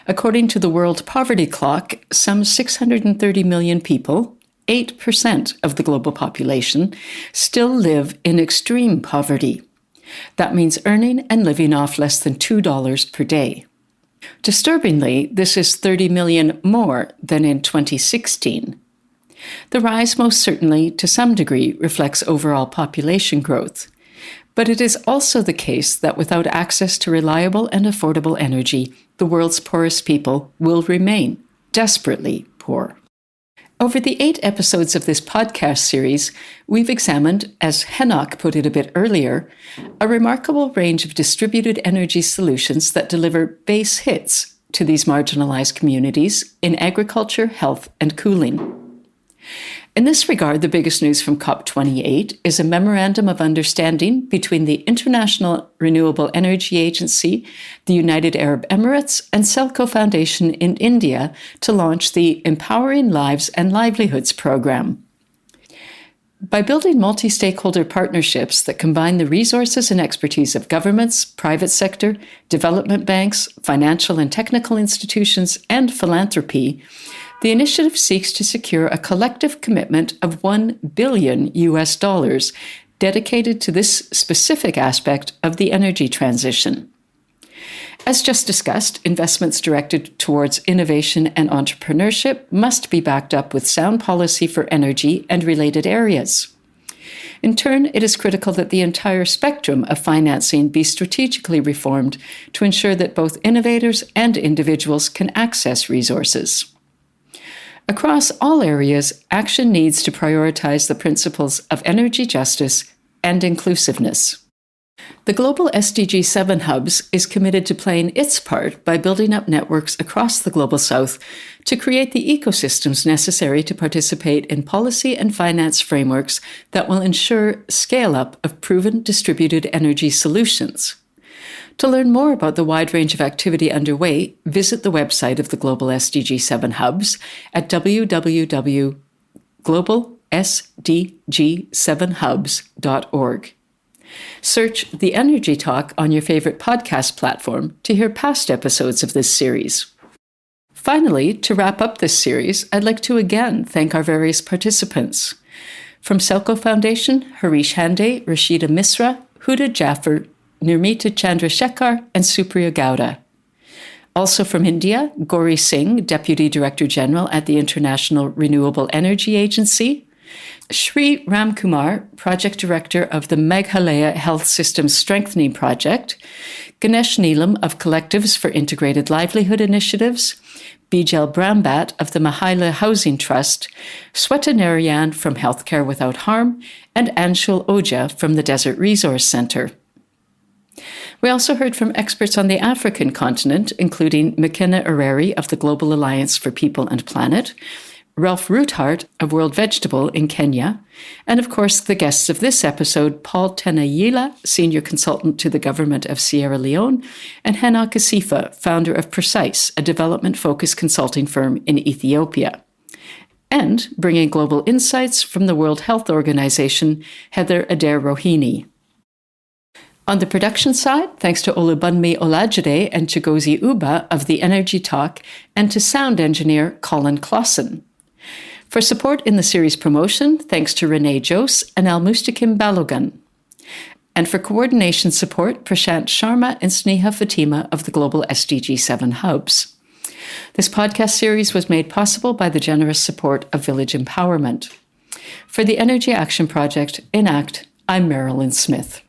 According to the World Poverty Clock, some 630 million people, 8% of the global population, still live in extreme poverty. That means earning and living off less than $2 per day. Disturbingly, this is 30 million more than in 2016. The rise most certainly, to some degree, reflects overall population growth. But it is also the case that without access to reliable and affordable energy, the world's poorest people will remain desperately poor. Over the 8 episodes of this podcast series, we've examined, as Henok put it a bit earlier, a remarkable range of distributed energy solutions that deliver base hits to these marginalized communities in agriculture, health, and cooling. In this regard, the biggest news from COP28 is a memorandum of understanding between the International Renewable Energy Agency, the United Arab Emirates, and Selco Foundation in India to launch the Empowering Lives and Livelihoods program. By building multi-stakeholder partnerships that combine the resources and expertise of governments, private sector, development banks, financial and technical institutions, and philanthropy, the initiative seeks to secure a collective commitment of $1 billion dedicated to this specific aspect of the energy transition. As just discussed, investments directed towards innovation and entrepreneurship must be backed up with sound policy for energy and related areas. In turn, it is critical that the entire spectrum of financing be strategically reformed to ensure that both innovators and individuals can access resources. Across all areas, action needs to prioritize the principles of energy justice and inclusiveness. The Global SDG 7 Hubs is committed to playing its part by building up networks across the Global South to create the ecosystems necessary to participate in policy and finance frameworks that will ensure scale-up of proven distributed energy solutions. To learn more about the wide range of activity underway, visit the website of the Global SDG 7 Hubs at www.globalsdg7hubs.org. Search The Energy Talk on your favorite podcast platform to hear past episodes of this series. Finally, to wrap up this series, I'd like to again thank our various participants. From Selco Foundation, Harish Hande, Rashida Misra, Huda Jaffer, Nirmita Chandrasekhar, and Supriya Gowda. Also from India, Gauri Singh, Deputy Director General at the International Renewable Energy Agency, Shri Ramkumar, Project Director of the Meghalaya Health Systems Strengthening Project, Ganesh Neelam of Collectives for Integrated Livelihood Initiatives, Bijal Brambat of the Mahila Housing Trust, Sweta Narayan from Healthcare Without Harm, and Anshul Ojha from the Desert Resource Center. We also heard from experts on the African continent, including McKenna Areri of the Global Alliance for People and Planet, Ralph Ruthart of World Vegetable in Kenya, and of course the guests of this episode, Paul Tenayila, Senior Consultant to the Government of Sierra Leone, and Henok Assefa, founder of Precise, a development-focused consulting firm in Ethiopia. And bringing global insights from the World Health Organization, Heather Adair Rohini. On the production side, thanks to Olubunmi Olajide and Chigozie Uba of The Energy Talk, and to sound engineer Colin Clausen. For support in the series promotion, thanks to Renee Jose and Al-Mustakim Balogun. And for coordination support, Prashant Sharma and Sneha Fatima of the Global SDG 7 Hubs. This podcast series was made possible by the generous support of Village Empowerment. For the Energy Action Project, ENACT, I'm Marilyn Smith.